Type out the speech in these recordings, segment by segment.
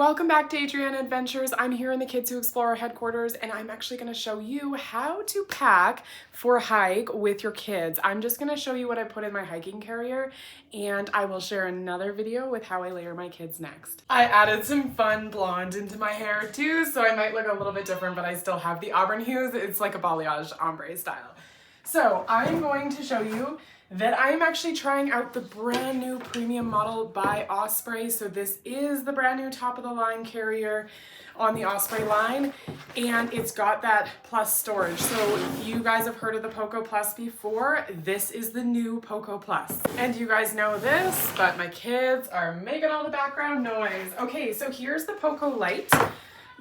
Welcome back to Adriana Adventures. I'm here in the Kids Who Explore headquarters and I'm actually going to show you how to pack for a hike with your kids. I'm just going to show you what I put in my hiking carrier and I will share another video with how I layer my kids next. I added some fun blonde into my hair too, so I might look a little bit different, but I still have the auburn hues. It's like a balayage ombre style. So I'm going to show you that I am actually trying out the brand new premium model by Osprey. So this is the brand new top of the line carrier on the Osprey line, and it's got that plus storage. So you guys have heard of the Poco Plus before. This is the new Poco Plus. And you guys know this, but my kids are making all the background noise. Okay, so here's the Poco Light.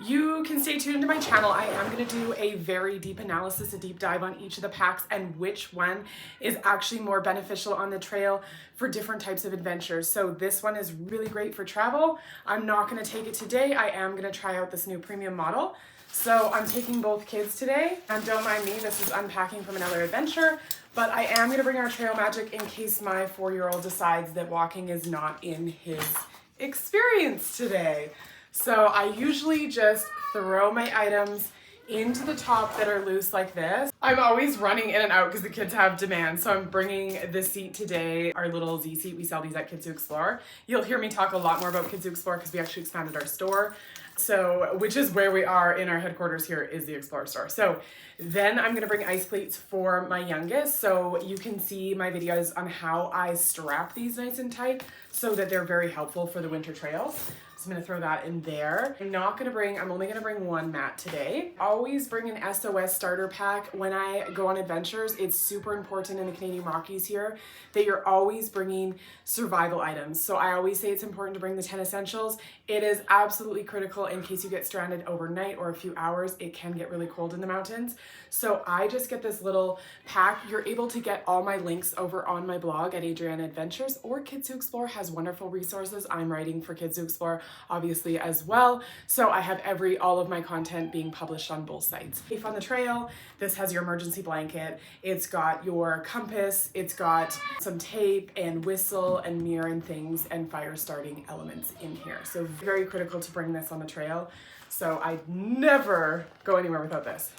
You can stay tuned to my channel. I am going to do a very deep analysis, a deep dive on each of the packs and which one is actually more beneficial on the trail for different types of adventures. So this one is really great for travel. I'm not going to take it today. I am going to try out this new premium model. So I'm taking both kids today, and don't mind me, this is unpacking from another adventure, but I am going to bring our trail magic in case my 4-year-old decides that walking is not in his experience today. So I usually just throw my items into the top that are loose like this. I'm always running in and out because the kids have demand. So I'm bringing the seat today, our little Z seat. We sell these at Kids Who Explore. You'll hear me talk a lot more about Kids Who Explore because we actually expanded our store. So, which is where we are in our headquarters here is the Explorer store. So then I'm gonna bring ice cleats for my youngest. So you can see my videos on how I strap these nice and tight so that they're very helpful for the winter trails. So I'm gonna throw that in there. I'm only gonna bring one mat today. Always bring an SOS starter pack when I go on adventures. It's super important in the Canadian Rockies here that you're always bringing survival items. So I always say it's important to bring the 10 essentials. It is absolutely critical in case you get stranded overnight or a few hours. It can get really cold in the mountains. So I just get this little pack. You're able to get all my links over on my blog at Adriana Adventures, or Kids Who Explore has wonderful resources. I'm writing for Kids Who Explore obviously as well. So I have all of my content being published on both sites. Safe on the trail, this has your emergency blanket. It's got your compass. It's got some tape and whistle and mirror and things and fire starting elements in here. So very critical to bring this on the trail. So I never go anywhere without this.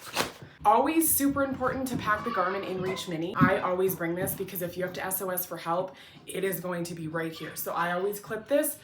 Always super important to pack the Garmin InReach Mini. I always bring this because if you have to SOS for help, it is going to be right here. So I always clip this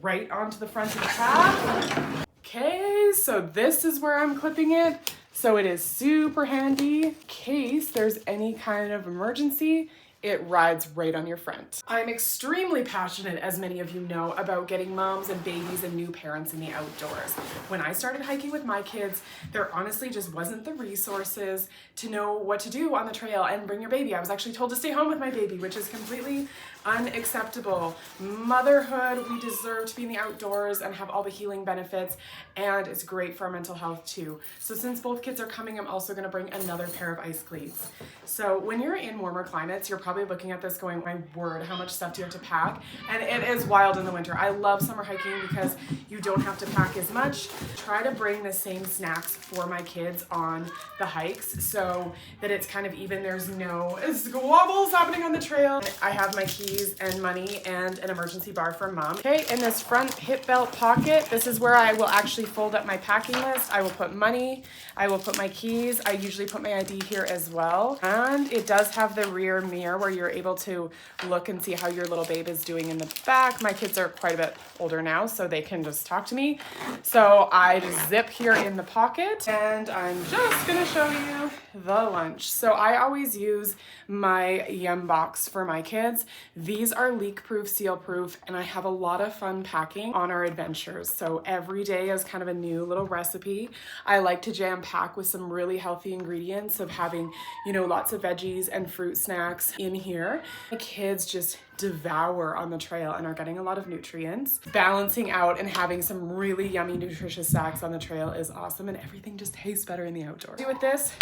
right onto the front of the pack. Okay, so this is where I'm clipping it. So it is super handy in case there's any kind of emergency. It rides right on your front. I'm extremely passionate, as many of you know, about getting moms and babies and new parents in the outdoors. When I started hiking with my kids, there honestly just wasn't the resources to know what to do on the trail and bring your baby. I was actually told to stay home with my baby, which is completely unacceptable. Motherhood, we deserve to be in the outdoors and have all the healing benefits, and it's great for our mental health too. So since both kids are coming, I'm also gonna bring another pair of ice cleats. So when you're in warmer climates, you're probably looking at this going, my word, how much stuff do you have to pack? And it is wild in the winter. I love summer hiking because you don't have to pack as much. Try to bring the same snacks for my kids on the hikes so that it's kind of even. There's no squabbles happening on the trail. I have my keys and money and an emergency bar for mom. Okay, in this front hip belt pocket, this is where I will actually fold up my packing list. I will put money, I will put my keys. I usually put my ID here as well. And it does have the rear mirror where you're able to look and see how your little babe is doing in the back. My kids are quite a bit older now, so they can just talk to me. So I just zip here in the pocket, and I'm just gonna show you the lunch. So I always use my Yum box for my kids. These are leak-proof, seal-proof, and I have a lot of fun packing on our adventures. So every day is kind of a new little recipe. I like to jam pack with some really healthy ingredients of having, lots of veggies and fruit snacks in here. The kids just devour on the trail and are getting a lot of nutrients. Balancing out and having some really yummy, nutritious snacks on the trail is awesome, and everything just tastes better in the outdoors. With this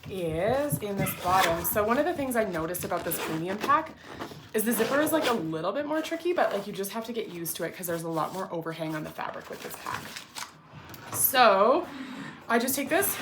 is in this bottom. So one of the things I noticed about this premium pack is the zipper is like a little bit more tricky, but like you just have to get used to it because there's a lot more overhang on the fabric with this pack. So I just take this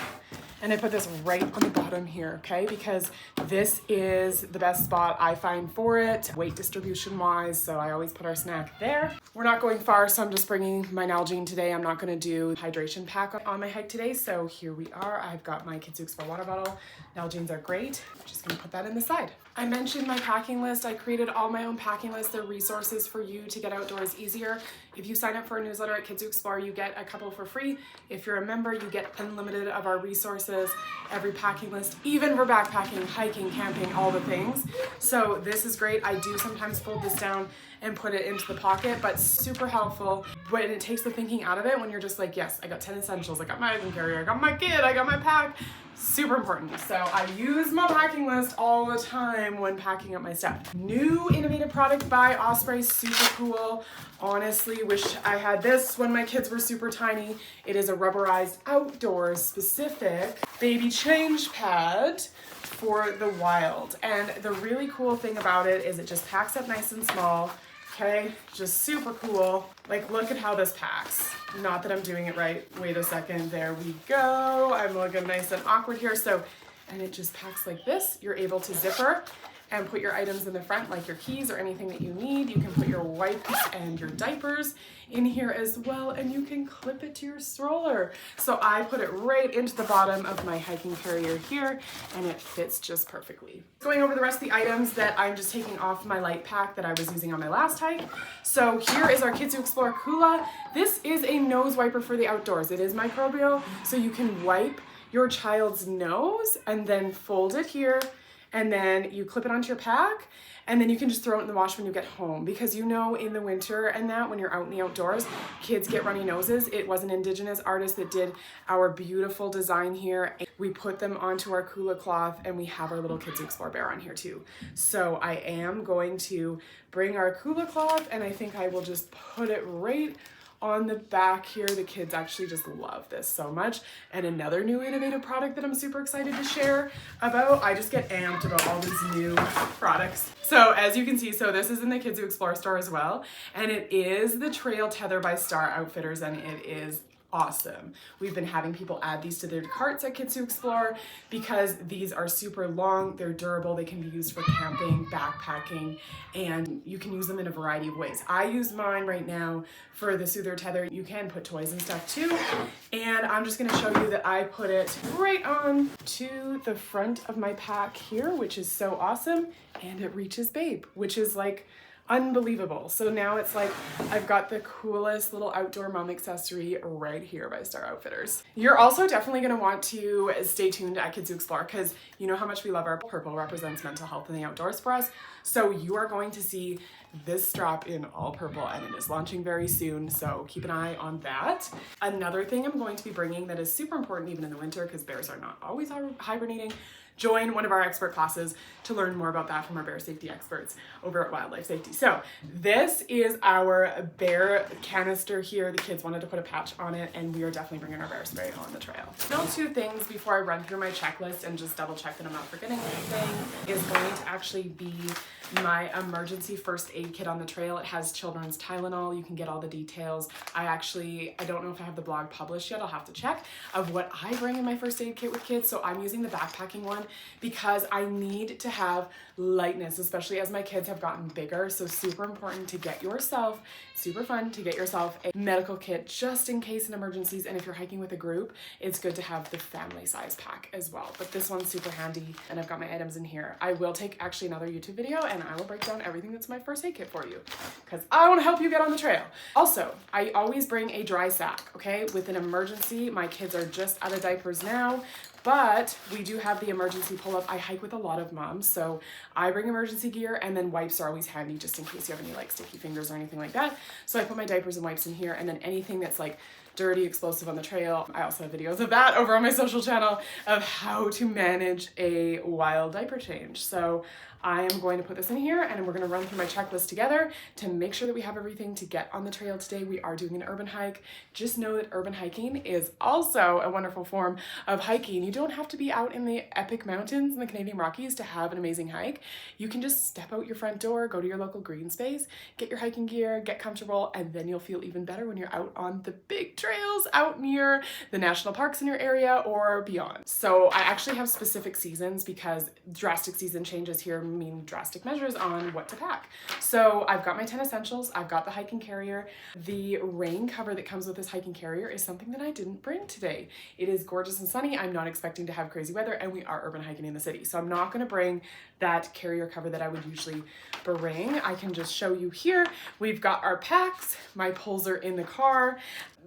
And I put this right on the bottom here, okay? Because this is the best spot I find for it, weight distribution wise. So I always put our snack there. We're not going far, so I'm just bringing my Nalgene today. I'm not gonna do hydration pack on my hike today. So here we are. I've got my Kids Who Explore water bottle. Nalgene's are great. I'm just gonna put that in the side. I mentioned my packing list. I created all my own packing lists. They're resources for you to get outdoors easier. If you sign up for a newsletter at Kids Who Explore, you get a couple for free. If you're a member, you get unlimited of our resources, every packing list, even for backpacking, hiking, camping, all the things. So this is great. I do sometimes fold this down and put it into the pocket, but super helpful. But it takes the thinking out of it when you're just like, yes, I got 10 essentials, I got my hiking carrier, I got my kid, I got my pack. Super important. So I use my packing list all the time when packing up my stuff. New innovative product by Osprey, super cool. Honestly, wish I had this when my kids were super tiny. It is a rubberized outdoors specific baby change pad for the wild. And the really cool thing about it is it just packs up nice and small. Okay, just super cool. Like, look at how this packs. Not that I'm doing it right. Wait a second, there we go. I'm looking nice and awkward here. So, and it just packs like this. You're able to zipper and put your items in the front, like your keys or anything that you need. You can put your wipes and your diapers in here as well, and you can clip it to your stroller. So I put it right into the bottom of my hiking carrier here, and it fits just perfectly. Going over the rest of the items that I'm just taking off my light pack that I was using on my last hike. So here is our Kids Who Explore Kula. This is a nose wiper for the outdoors. It is microbial, so you can wipe your child's nose and then fold it here, and then you clip it onto your pack, and then you can just throw it in the wash when you get home. Because you know, in the winter and that, when you're out in the outdoors, kids get runny noses. It was an Indigenous artist that did our beautiful design here. We put them onto our Kula cloth, and we have our little Kids Who Explore bear on here too. So I am going to bring our Kula cloth, and I think I will just put it right on the back here. The kids actually just love this so much. And another new innovative product that I'm super excited to share about. I just get amped about all these new products. So as you can see, so this is in the Kids Who Explore store as well. And it is the Trail Tether by Star Outfitters, and it is awesome. We've been having people add these to their carts at Kids Who Explore because these are super long, they're durable, they can be used for camping, backpacking, and you can use them in a variety of ways. I use mine right now for the Soother Tether. You can put toys and stuff too. And I'm just gonna show you that I put it right on to the front of my pack here, which is so awesome. And it reaches Babe, which is like unbelievable. So now it's like I've got the coolest little outdoor mom accessory right here by Star Outfitters. You're also definitely going to want to stay tuned at Kids Who Explore because you know how much we love our purple. Represents mental health in the outdoors for us. So you are going to see this strap in all purple, and it is launching very soon, so keep an eye on that. Another thing I'm going to be bringing that is super important even in the winter because bears are not always hibernating. Join one of our expert classes to learn more about that from our bear safety experts over at Wildlife Safety. So this is our bear canister here. The kids wanted to put a patch on it, and we are definitely bringing our bear spray on the trail. Still two things before I run through my checklist and just double check that I'm not forgetting anything is going to actually be my emergency first aid kit on the trail. It has children's Tylenol. You can get all the details. I don't know if I have the blog published yet. I'll have to check of what I bring in my first aid kit with kids. So I'm using the backpacking one because I need to have lightness, especially as my kids have gotten bigger. So super important to get yourself, super fun to get yourself a medical kit just in case in emergencies. And if you're hiking with a group, it's good to have the family size pack as well. But this one's super handy, and I've got my items in here. I will take actually another YouTube video and I will break down everything that's my first aid kit for you because I want to help you get on the trail. Also, I always bring a dry sack, okay? With an emergency, my kids are just out of diapers now, but we do have the emergency pull-up. I hike with a lot of moms, so I bring emergency gear, and then wipes are always handy just in case you have any like sticky fingers or anything like that. So I put my diapers and wipes in here, and then anything that's like dirty, explosive on the trail. I also have videos of that over on my social channel of how to manage a wild diaper change. So I am going to put this in here, and we're going to run through my checklist together to make sure that we have everything to get on the trail today. We are doing an urban hike. Just know that urban hiking is also a wonderful form of hiking. You don't have to be out in the epic mountains in the Canadian Rockies to have an amazing hike. You can just step out your front door, go to your local green space, get your hiking gear, get comfortable, and then you'll feel even better when you're out on the big trails out near the national parks in your area or beyond. So I actually have specific seasons because drastic season changes here mean drastic measures on what to pack. So I've got my 10 essentials, I've got the hiking carrier. The rain cover that comes with this hiking carrier is something that I didn't bring today. It is gorgeous and sunny. I'm not expecting to have crazy weather, and we are urban hiking in the city. So I'm not gonna bring that carrier cover that I would usually bring. I can just show you here. We've got our packs, my poles are in the car.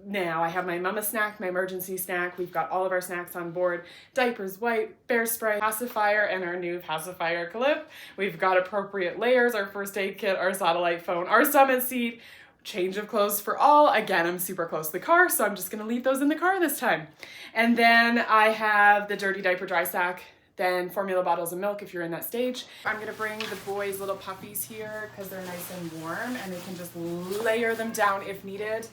Now I have my mama snack, my emergency snack. We've got all of our snacks on board. Diapers, wipe, bear spray, pacifier, and our new pacifier clip. We've got appropriate layers, our first aid kit, our satellite phone, our summit seat, change of clothes for all. Again, I'm super close to the car, so I'm just gonna leave those in the car this time. And then I have the dirty diaper dry sack, then formula bottles of milk if you're in that stage. I'm gonna bring the boys' little puffies here because they're nice and warm and they can just layer them down if needed.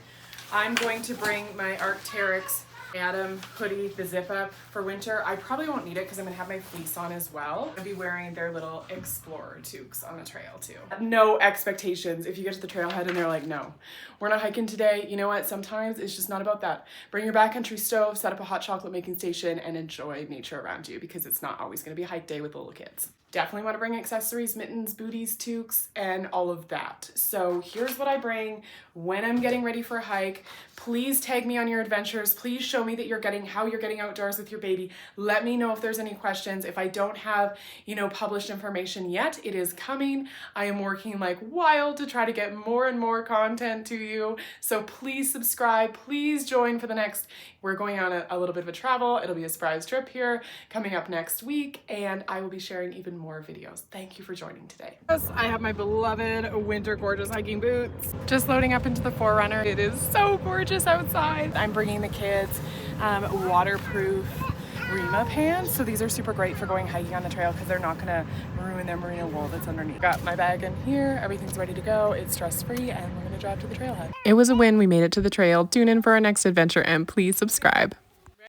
I'm going to bring my Arc'teryx Atom hoodie, the zip up for winter. I probably won't need it because I'm gonna have my fleece on as well. I'll be wearing their little Explorer toques on the trail too. No expectations. If you get to the trailhead and they're like, no, we're not hiking today, you know what? Sometimes it's just not about that. Bring your backcountry stove, set up a hot chocolate making station, and enjoy nature around you because it's not always gonna be a hike day with little kids. Definitely want to bring accessories, mittens, booties, toques, and all of that. So here's what I bring when I'm getting ready for a hike. Please tag me on your adventures. Please show me that how you're getting outdoors with your baby. Let me know if there's any questions. If I don't have, published information yet, it is coming. I am working like wild to try to get more and more content to you. So please subscribe. Please join for the next, we're going on a little bit of a travel. It'll be a surprise trip here coming up next week, and I will be sharing even more videos. Thank you for joining today. Yes, I have my beloved winter gorgeous hiking boots. Just loading up into the 4Runner. It is so gorgeous outside. I'm bringing the kids waterproof Rima pants. So these are super great for going hiking on the trail because they're not gonna ruin their merino wool that's underneath. Got my bag in here. Everything's ready to go. It's stress-free and we're gonna drive to the trailhead. It was a win. We made it to the trail. Tune in for our next adventure and please subscribe.